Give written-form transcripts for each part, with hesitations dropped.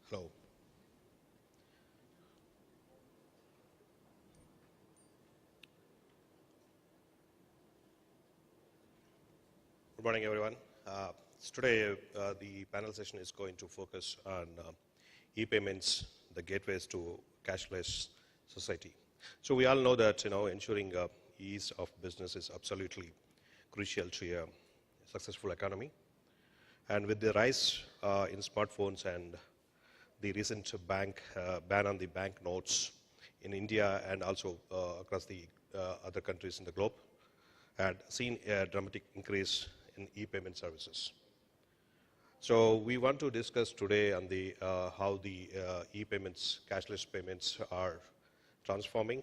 Hello. Good morning, everyone. Today, the panel session is going to focus on ePayments, the gateways to cashless society. So we all know that ensuring ease of business is absolutely crucial to a successful economy. And with the rise in smartphones and the recent ban on the bank notes in India and also across the other countries in the globe, had seen a dramatic increase in e-payment services. So we want to discuss today on the how the e-payments, cashless payments are transforming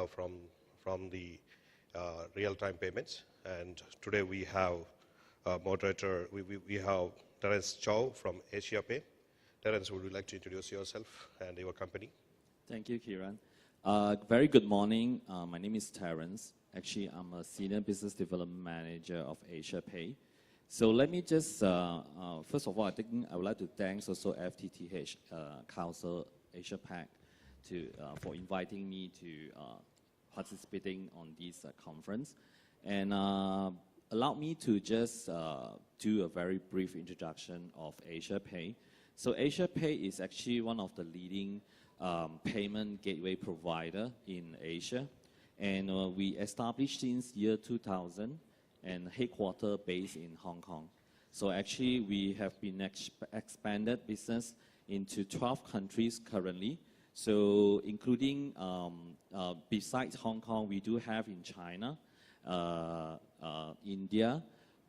from the real-time payments. And today we have moderator. We have Terence Chow from AsiaPay. Terence, would you like to introduce yourself and your company? Thank you, Kiran. Very good morning. My name is Terence. Actually, I'm a Senior Business Development Manager of AsiaPay. So let me just, first of all, I think I would like to thank also FTTH Council APAC for inviting me to participating on this conference. And allow me to just do a very brief introduction of AsiaPay. So AsiaPay is actually one of the leading payment gateway provider in Asia. And we established since year 2000 and headquarter based in Hong Kong. So actually we have been expanded business into 12 countries currently. So including, besides Hong Kong, we do have in China, India,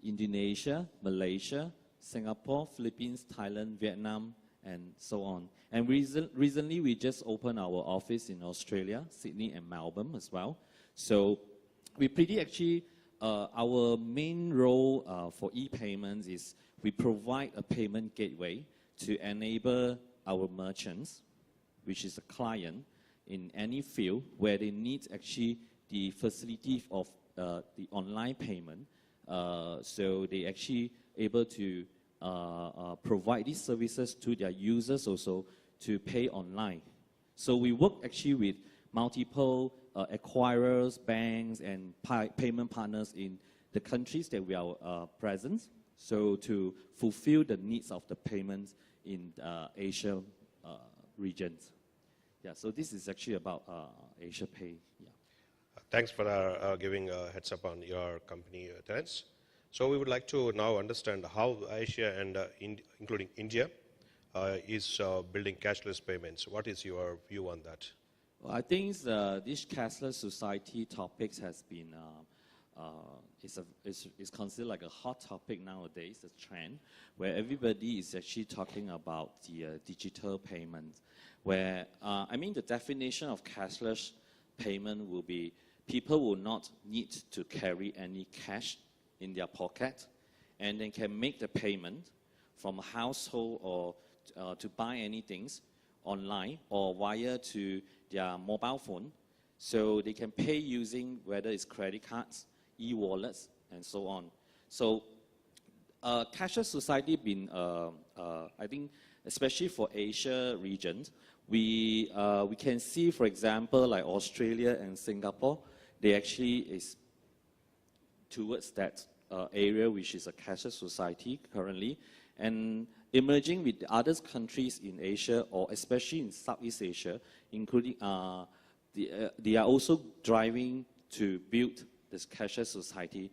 Indonesia, Malaysia, Singapore, Philippines, Thailand, Vietnam, and so on. And recently, we just opened our office in Australia, Sydney and Melbourne as well. So we pretty actually, our main role for e-payments is we provide a payment gateway to enable our merchants, which is a client, in any field where they need actually the facility of the online payment. So they actually able to provide these services to their users also to pay online. So we work actually with multiple acquirers, banks, and payment partners in the countries that we are present. So to fulfill the needs of the payments in Asia regions. Yeah, so this is actually about AsiaPay. Yeah. Thanks for giving a heads up on your company, Terence. So we would like to now understand how Asia and including India is building cashless payments. What is your view on that? Well, I think this cashless society topics has been is considered like a hot topic nowadays, a trend where everybody is actually talking about the digital payments. Where I mean the definition of cashless payment will be people will not need to carry any cash in their pocket, and they can make the payment from a household or to buy anything online or via to their mobile phone. So they can pay using whether it's credit cards, e-wallets, and so on. So cashless society been, I think, especially for Asia regions, we can see, for example, like Australia and Singapore, they actually is towards that area, which is a cashless society currently, and emerging with other countries in Asia, or especially in Southeast Asia, including they are also driving to build this cashless society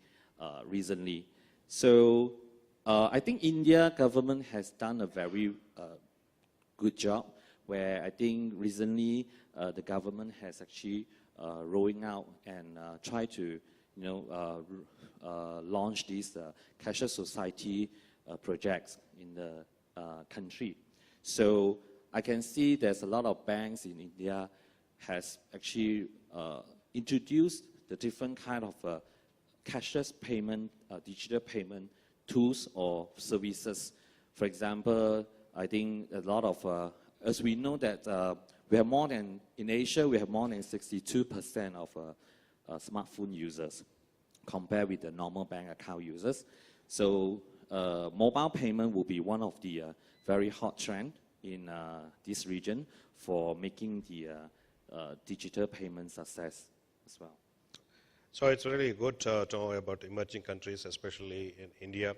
recently. So I think India government has done a very good job, where I think recently the government has actually rolling out and try to launch these cashless society projects in the country. So I can see there's a lot of banks in India has actually introduced the different kind of cashless payment, digital payment tools or services. For example, I think a lot of, as we know that we have more than, in Asia, we have more than 62% of smartphone users compared with the normal bank account users. So mobile payment will be one of the very hot trend in this region for making the digital payment success as well. So it's really good to know about emerging countries, especially in India,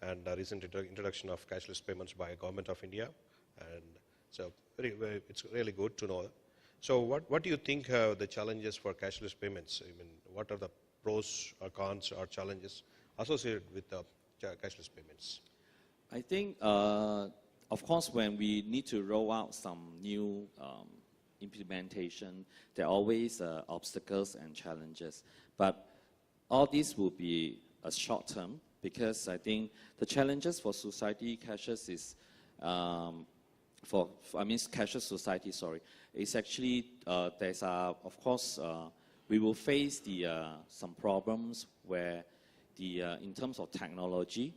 and the recent introduction of cashless payments by Government of India. And so it's really good to know. So what do you think the challenges for cashless payments? I mean, what are the pros or cons or challenges associated with the cashless payments? I think, of course, when we need to roll out some new implementation, there are always obstacles and challenges. But all this will be a short term, because I think the challenges for society cashless is, cashless society, sorry, is actually, there's of course, we will face some problems where in terms of technology,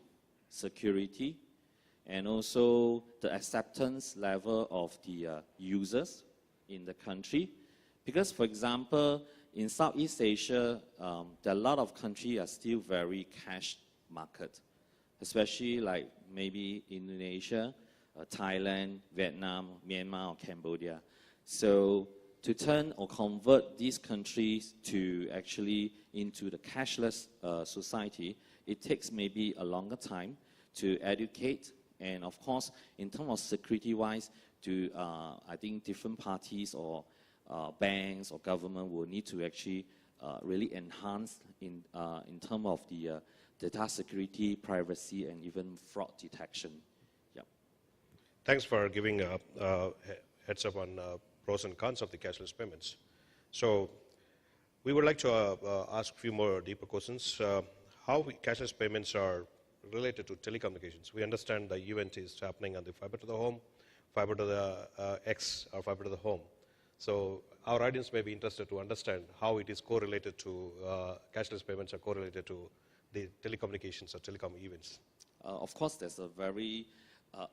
security, and also the acceptance level of the users in the country. Because, for example, in Southeast Asia, there are a lot of countries are still very cash market, especially like maybe Indonesia, Thailand, Vietnam, Myanmar, or Cambodia. So to turn or convert these countries to actually into the cashless society, it takes maybe a longer time to educate. And of course, in terms of security-wise, I think different parties or banks or government will need to actually really enhance in terms of the data security, privacy, and even fraud detection. Yep. Thanks for giving a heads up on pros and cons of the cashless payments. So we would like to ask a few more deeper questions. How cashless payments are related to telecommunications? We understand the event is happening on the fiber to the home, fiber to the X, or fiber to the home. So our audience may be interested to understand how it is correlated to, cashless payments are correlated to the telecommunications or telecom events. Of course, there's a very,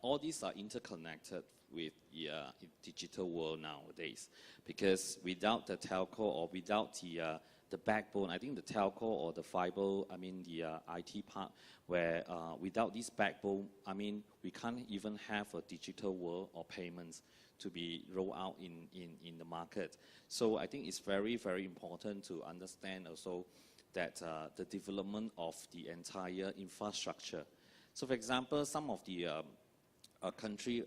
all these are interconnected with the digital world nowadays. Because without the telco or without the backbone, I think the telco or the fiber, the IT part, where without this backbone, we can't even have a digital world or payments to be rolled out in the market. So I think it's very, very important to understand also that the development of the entire infrastructure. So for example, some of the country,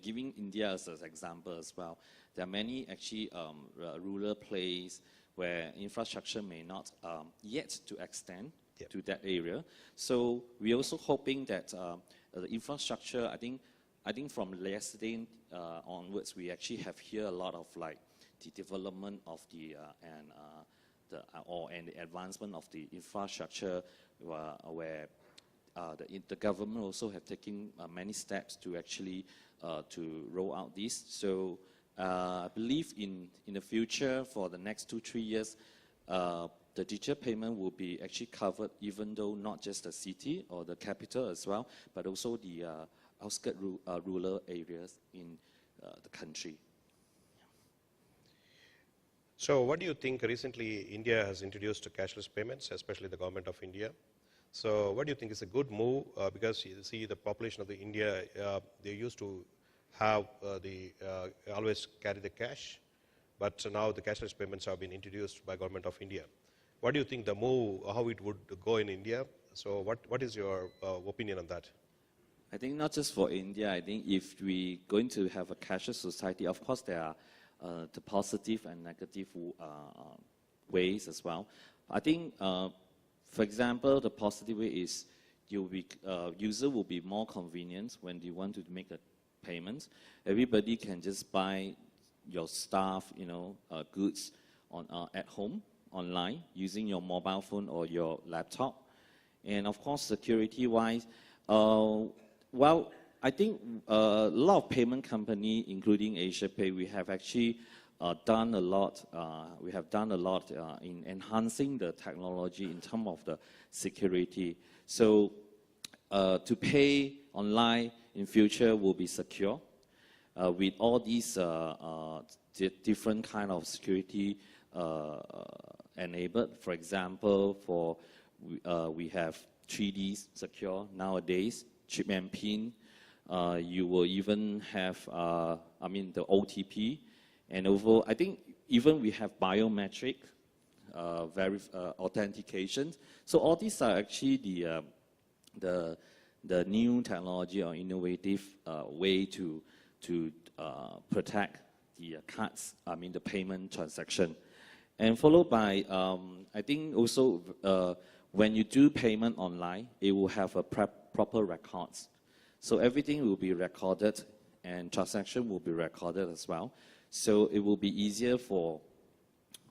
giving India as an example as well, there are many actually rural places where infrastructure may not yet to extend to that area. So we're also hoping that the infrastructure, I think from yesterday onwards, we actually have here a lot of like the development of the advancement of the infrastructure, where the government also have taken many steps to actually to roll out this. So I believe in the future, for the next 2-3 years, the digital payment will be actually covered, even though not just the city or the capital as well, but also the outskirts rural areas in the country. So what do you think? Recently, India has introduced cashless payments, especially the government of India. So what do you think is a good move? Because you see the population of the India, they used to have always carry the cash, but now the cashless payments have been introduced by government of India. What do you think the move, how it would go in India? So what is your opinion on that? I think not just for India, I think if we're going to have a cashless society, of course there are the positive and negative ways as well. I think, for example, the positive way is user will be more convenient when they want to make a payment. Everybody can just buy your stuff, goods at home, online, using your mobile phone or your laptop. And of course, security-wise, well, I think a lot of payment company, including AsiaPay, we have actually done a lot. We have done a lot in enhancing the technology in terms of the security. So to pay online in future will be secure with all these different kind of security enabled. For example, we have 3D secure nowadays, chip and pin, You will even have, I mean, the OTP, and over, I think even we have biometric authentication. So all these are actually the new technology or innovative way to protect the cards, I mean the payment transaction. And followed by, I think also when you do payment online, it will have a proper records. So everything will be recorded and transaction will be recorded as well. So it will be easier for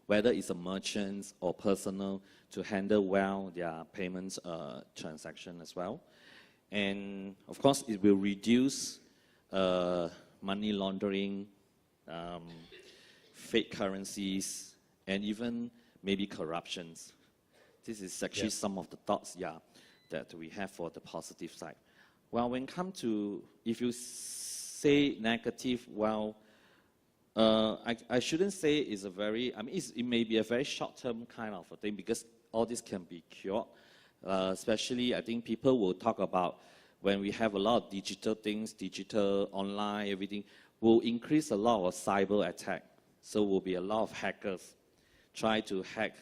whether it's a merchant or personal to handle well their payments transaction as well. And of course, it will reduce money laundering, fake currencies, and even maybe corruptions. This is actually some of the thoughts, that we have for the positive side. Well, when it comes to, if you say negative, well, I shouldn't say it's a very, I mean, it may be a very short-term kind of a thing because all this can be cured. Especially, I think people will talk about when we have a lot of digital things, digital, online, everything, will increase a lot of cyber attack. So will be a lot of hackers try to hack,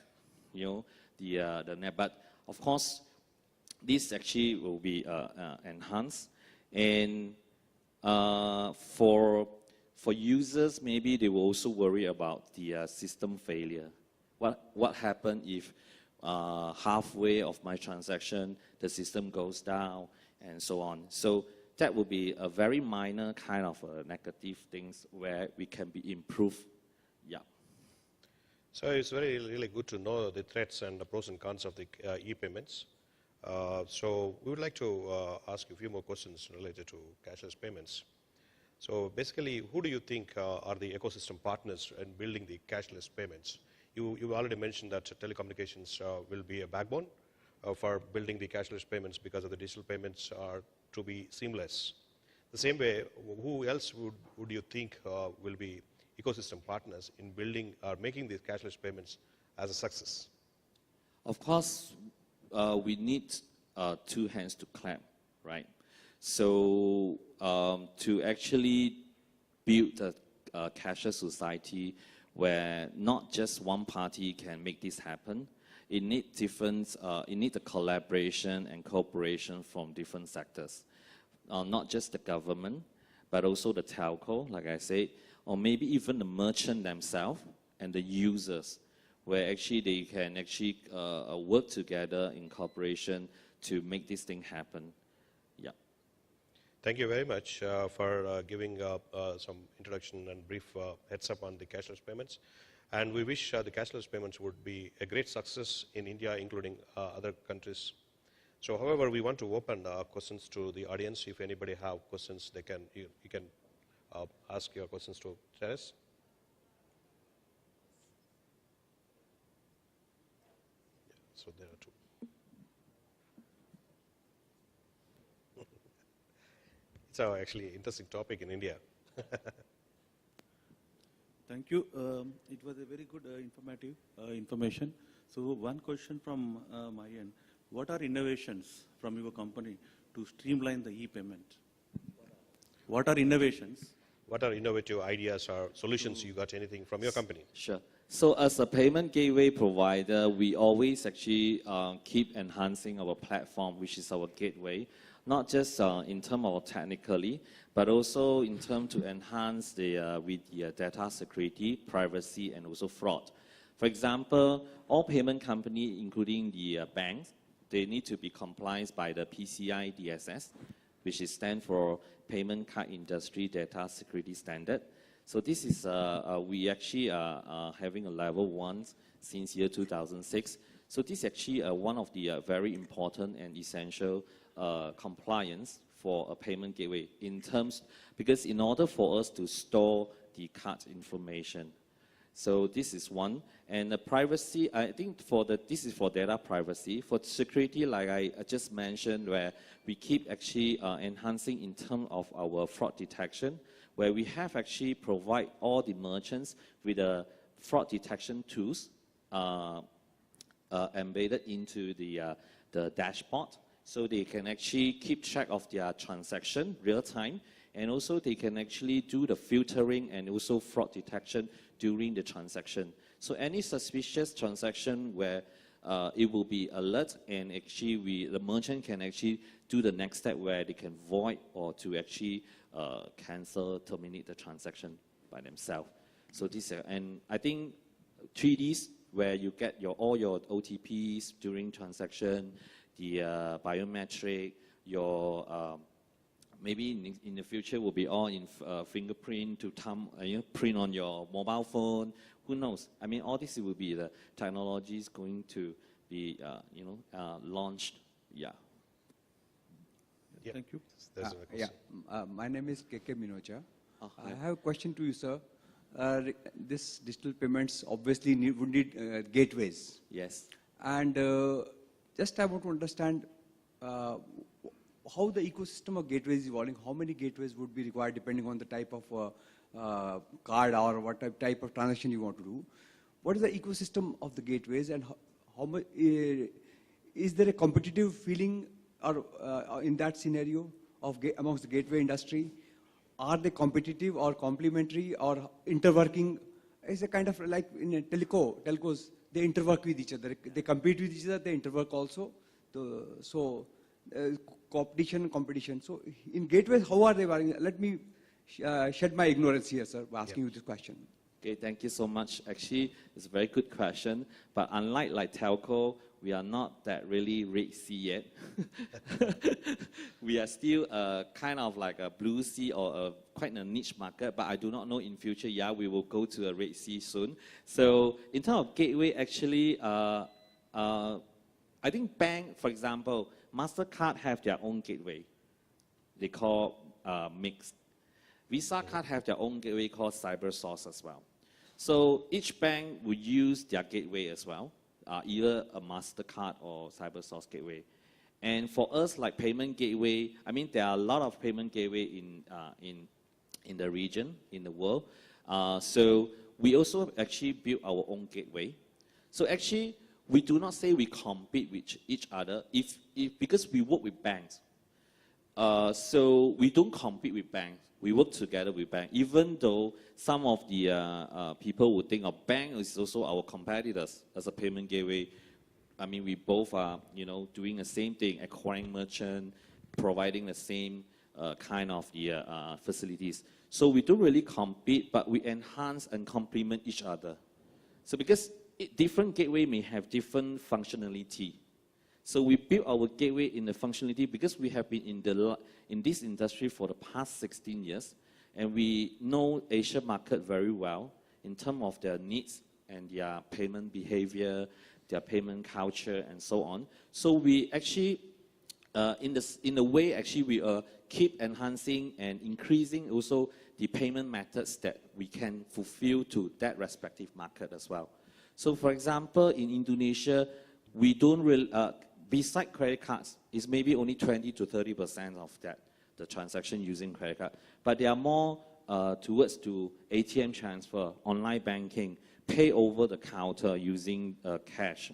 the net. But of course, this actually will be enhanced. And for users, maybe they will also worry about the system failure. What happens if halfway of my transaction, the system goes down, and so on. So that will be a very minor kind of negative things where we can be improved. So it's really good to know the threats and the pros and cons of the e-payments. So we would like to ask you a few more questions related to cashless payments. So basically, who do you think are the ecosystem partners in building the cashless payments? You already mentioned that telecommunications will be a backbone for building the cashless payments because of the digital payments are to be seamless. The same way, who else would you think will be ecosystem partners in building or making these cashless payments as a success? Of course, we need two hands to clap, right? So to actually build a cashless society where not just one party can make this happen, it needs a collaboration and cooperation from different sectors, not just the government, but also the telco, like I said, or maybe even the merchant themselves and the users, where actually they can actually work together in cooperation to make this thing happen. Thank you very much for giving some introduction and brief heads up on the cashless payments. And we wish the cashless payments would be a great success in India, including other countries. So, however, we want to open questions to the audience. If anybody have questions, you can ask your questions to Teres. So there are two. It's actually an interesting topic in India. Thank you. It was a very good informative information. So one question from my end. What are innovations from your company to streamline the e-payment? What are innovations? What are innovative ideas or solutions you got anything from your company? Sure. So as a payment gateway provider, we always actually keep enhancing our platform, which is our gateway, not just in terms of technically, but also in terms to enhance with the data security, privacy, and also fraud. For example, all payment companies, including the banks, they need to be compliant by the PCI DSS, which stands for Payment Card Industry Data Security Standard. So this is, we actually are having a level 1 since year 2006. So this is actually one of the very important and essential compliance for a payment gateway because in order for us to store the card information. So this is one. And the privacy, I think this is for data privacy. For security, like I just mentioned, where we keep actually enhancing in terms of our fraud detection, where we have actually provide all the merchants with the fraud detection tools embedded into the dashboard. So they can actually keep track of their transaction real time, and also they can actually do the filtering and also fraud detection during the transaction. So any suspicious transaction where it will be alert, and actually the merchant can actually do the next step where they can void or to actually cancel, terminate the transaction by themselves. So this, and I think 3Ds where you get all your OTPs during transaction, the biometric, your maybe in the future will be all in fingerprint to print on your mobile phone. Who knows? I mean, all this will be the technologies going to be launched. Yeah. Yeah. Thank you. There's another question. My name is KK Minocha. Yeah. I have a question to you, sir. This digital payments obviously would need gateways. Yes. And just I want to understand how the ecosystem of gateways is evolving. How many gateways would be required depending on the type of card or what type of transaction you want to do? What is the ecosystem of the gateways, and how much is there a competitive feeling or in that scenario of amongst the gateway industry? Are they competitive or complementary or interworking? It's a kind of like in a telcos, they interwork with each other. They compete with each other, they interwork also. Competition. So in gateways, how are they working? Let me shed my ignorance here, sir, by asking you this question. Okay, thank you so much. Actually, it's a very good question. But unlike like telco, we are not that really Red Sea yet. We are still kind of like a blue sea or quite a niche market. But I do not know in future, yeah, we will go to a Red Sea soon. So in terms of gateway, actually, I think bank, for example, MasterCard have their own gateway. They call Mix. Visa card have their own gateway called CyberSource as well. So each bank will use their gateway as well, either a MasterCard or CyberSource gateway. And for us, like payment gateway, I mean, there are a lot of payment gateway in the region, in the world. So we also actually built our own gateway. So actually, we do not say we compete with each other because we work with banks. So we don't compete with banks. We work together with banks, even though some of the people would think of bank is also our competitors as a payment gateway. I mean, we both are, doing the same thing, acquiring merchant, providing the same kind of the facilities. So we don't really compete, but we enhance and complement each other. So because different gateway may have different functionality. So we build our gateway in the functionality because we have been in this industry for the past 16 years, and we know Asia market very well in terms of their needs and their payment behavior, their payment culture, and so on. So we actually, in a way, actually we keep enhancing and increasing also the payment methods that we can fulfill to that respective market as well. So for example, in Indonesia, we don't really, beside credit cards, it's maybe only 20 to 30% of the transaction using credit card. But they are more towards to ATM transfer, online banking, pay over the counter using cash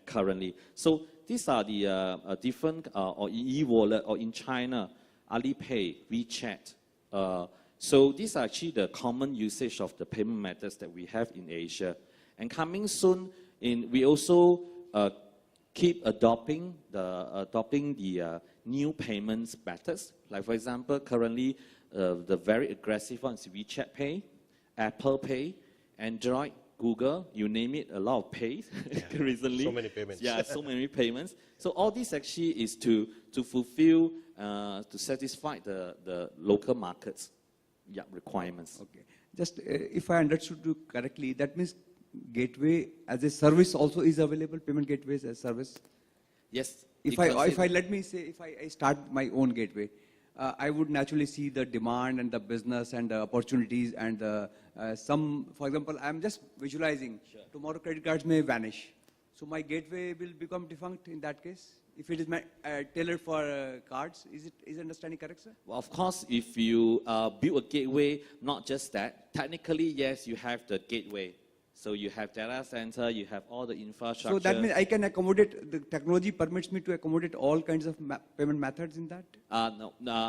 currently. So these are the different, or e-wallet, or in China, Alipay, WeChat. So these are actually the common usage of the payment methods that we have in Asia. And coming soon, we also keep adopting the new payments methods. Like for example, currently the very aggressive ones, WeChat Pay, Apple Pay, Android, Google, you name it, a lot of pays recently. So many payments. Yeah, so many payments. So all this actually is to fulfill, to satisfy the local markets requirements. Okay. Just if I understood you correctly, that means gateway as a service also is available, payment gateways as service? Yes. If I start my own gateway, I would naturally see the demand and the business and the opportunities and for example, I'm just visualizing, tomorrow credit cards may vanish. So my gateway will become defunct in that case? If it is tailored for cards, is understanding correct, sir? Well, of course, if you build a gateway, not just that, technically, yes, you have the gateway. So you have data center, you have all the infrastructure. So that means I can accommodate, the technology permits me to accommodate all kinds of payment methods in that?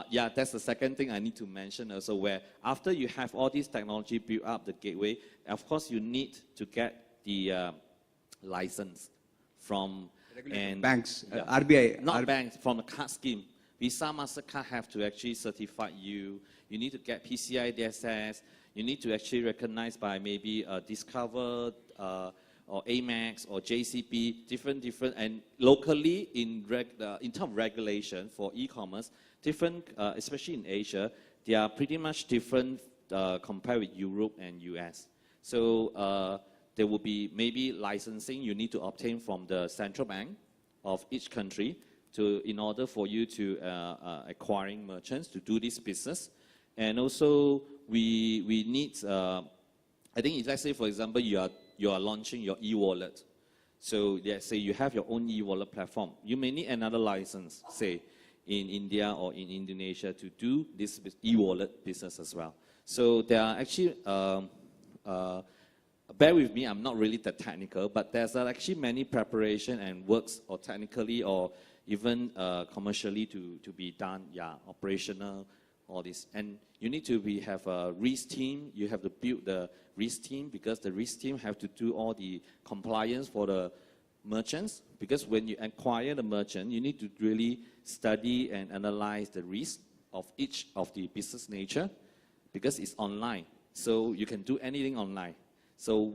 Yeah, that's the second thing I need to mention also, where after you have all this technology built up, the gateway, of course you need to get the license from banks, RBI. Not banks, from the card scheme. Visa, MasterCard have to actually certify you. You need to get PCI DSS. You need to actually recognize by maybe Discover or Amex or JCP, different, and locally in terms of regulation for e-commerce, different, especially in Asia, they are pretty much different compared with Europe and US. So there will be maybe licensing you need to obtain from the central bank of each country in order for you to acquiring merchants to do this business. And also we need, I think if, let's say, for example, you are launching your e-wallet. So let's say you have your own e-wallet platform. You may need another license, say, in India or in Indonesia to do this e-wallet business as well. So there are actually, bear with me, I'm not really that technical, but there's actually many preparation and works or technically or even commercially to be done, operational, all this. And you need to have a risk team. You have to build the risk team because the risk team have to do all the compliance for the merchants. Because when you acquire the merchant, you need to really study and analyze the risk of each of the business nature because it's online. So you can do anything online. So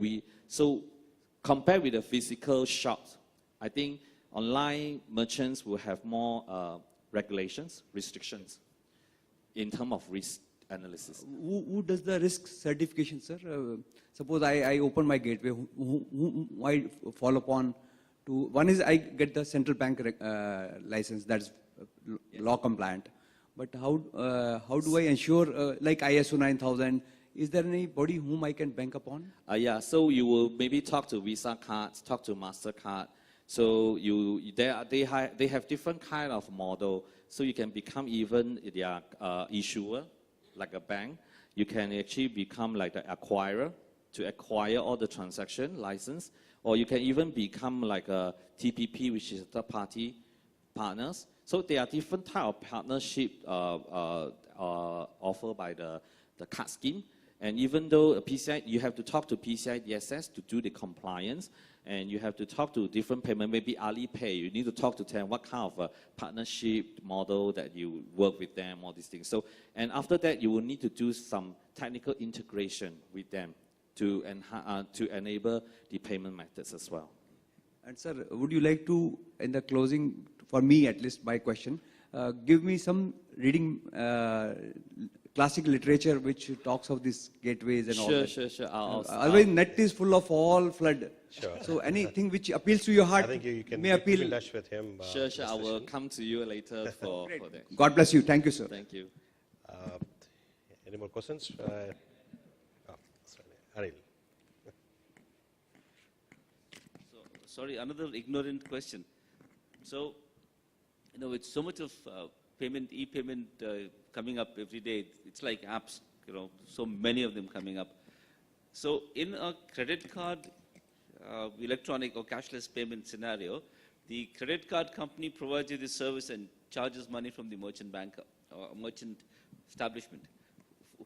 compared with the physical shops, I think online merchants will have more regulations, restrictions in terms of risk analysis. Who does the risk certification, sir? Suppose I open my gateway, who I follow upon to, one is I get the central bank license that's law compliant. But how do I ensure, like ISO 9000, is there anybody whom I can bank upon? Yeah, so you will maybe talk to Visa cards, talk to MasterCard. So they have different kind of model. So you can become even their issuer, like a bank. You can actually become like the acquirer to acquire all the transaction license. Or you can even become like a TPP, which is a third-party partners. So there are different type of partnership offered by the card scheme. And even though PCI, you have to talk to PCI DSS to do the compliance, and you have to talk to different payment, maybe Alipay. You need to talk to them what kind of a partnership model that you work with them, all these things. So, and after that, you will need to do some technical integration with them to enable the payment methods as well. And sir, would you like to, in the closing, for me at least, my question, give me some reading classic literature which talks of these gateways and all that. Sure. Otherwise, net is full of all flood. Sure. So anything which appeals to your heart I think you can may keep in appeal. touch with him. Sure. I will come to you later for that. God bless you. Thank you, sir. Thank you. Any more questions? Anil. Sorry, another ignorant question. So, with so much of payment, e-payment coming up every day, it's like apps, so many of them coming up. So in a credit card, electronic or cashless payment scenario, the credit card company provides you this service and charges money from the merchant banker or merchant establishment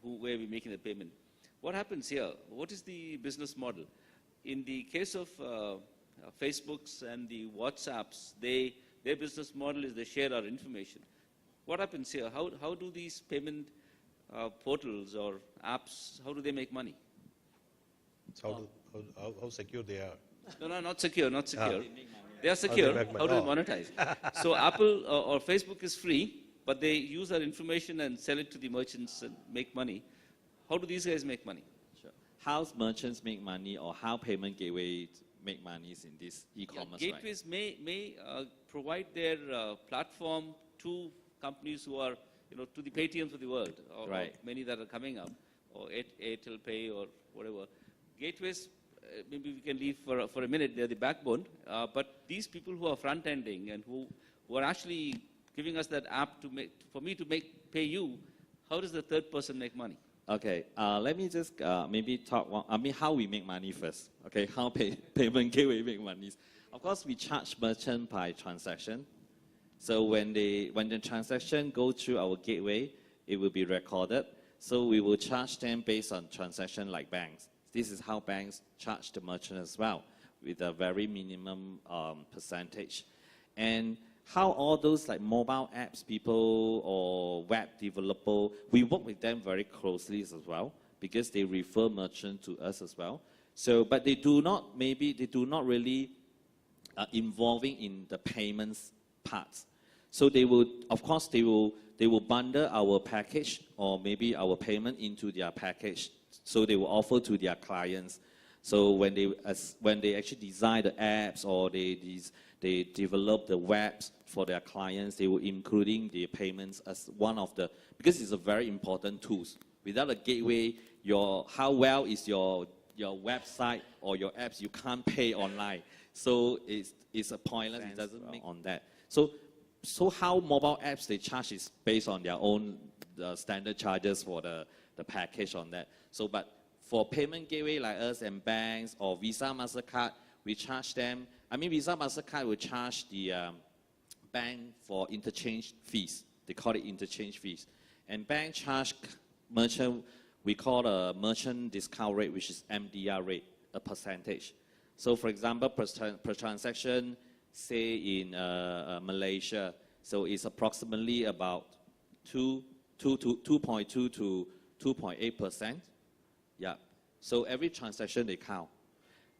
where we're making the payment. What happens here? What is the business model? In the case of Facebooks and the WhatsApps, their business model is they share our information. What happens here? How do these payment portals or apps, how do they make money? So how secure they are? No, not secure. They are secure. How do they monetize? So Apple or Facebook is free, but they use our information and sell it to the merchants and make money. How do these guys make money? Sure. How merchants make money or how payment gateways make money in this e-commerce, gateways may provide their platform to companies who are, to the Paytms of the world, or many that are coming up, or Airtel Pay or whatever. Gateways, maybe we can leave for a minute, they're the backbone, but these people who are front-ending and who are actually giving us that app for me to pay you, how does the third person make money? Okay, let me just maybe talk, how we make money first. Okay, how payment gateway make money. Of course, we charge merchant by transaction. So when the transaction go through our gateway, it will be recorded. So we will charge them based on transaction like banks. This is how banks charge the merchant as well, with a very minimum percentage. And how all those like mobile apps people or web developer, we work with them very closely as well, because they refer merchant to us as well. So, but they do not really involving in the payments parts. So they will, of course, they will bundle our package or maybe our payment into their package. So they will offer to their clients. So when they actually design the apps or they develop the webs for their clients, they will including the payments as one of the, because it's a very important tools. Without a gateway, how well is your website or your apps, you can't pay online. So it's a pointless, it doesn't make on that. So how mobile apps they charge is based on their own standard charges for the package on that. So but for payment gateway like us and banks or Visa, MasterCard, we charge them. I mean, Visa, MasterCard will charge the bank for interchange fees. They call it interchange fees. And bank charge merchant, we call a merchant discount rate, which is MDR rate, a percentage. So for example, per transaction, say in Malaysia, so it's approximately about 2.2 to 2.8%. Yeah. So every transaction they count.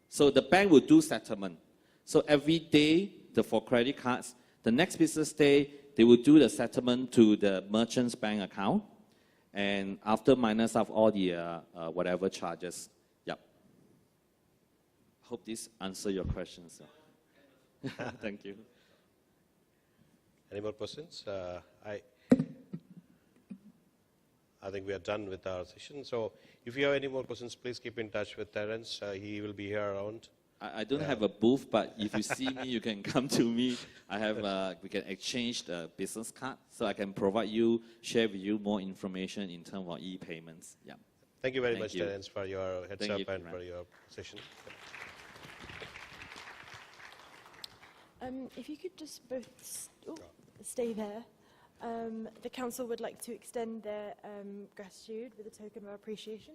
So the bank will do settlement. So every day, for credit cards, the next business day, they will do the settlement to the merchant's bank account, and after minus off all the whatever charges. Yep. Hope this answers your questions. Thank you. Any more questions? I think we are done with our session. So if you have any more questions, please keep in touch with Terence. He will be here around. I don't have a booth, but if you see me, you can come to me. I have, we can exchange the business card, so I can provide you, share with you more information in terms of e-payments. Yeah. Thank you very much, Terence, for your heads Thank up you, and for your session. If you could just both stay there. The council would like to extend their gratitude with a token of appreciation.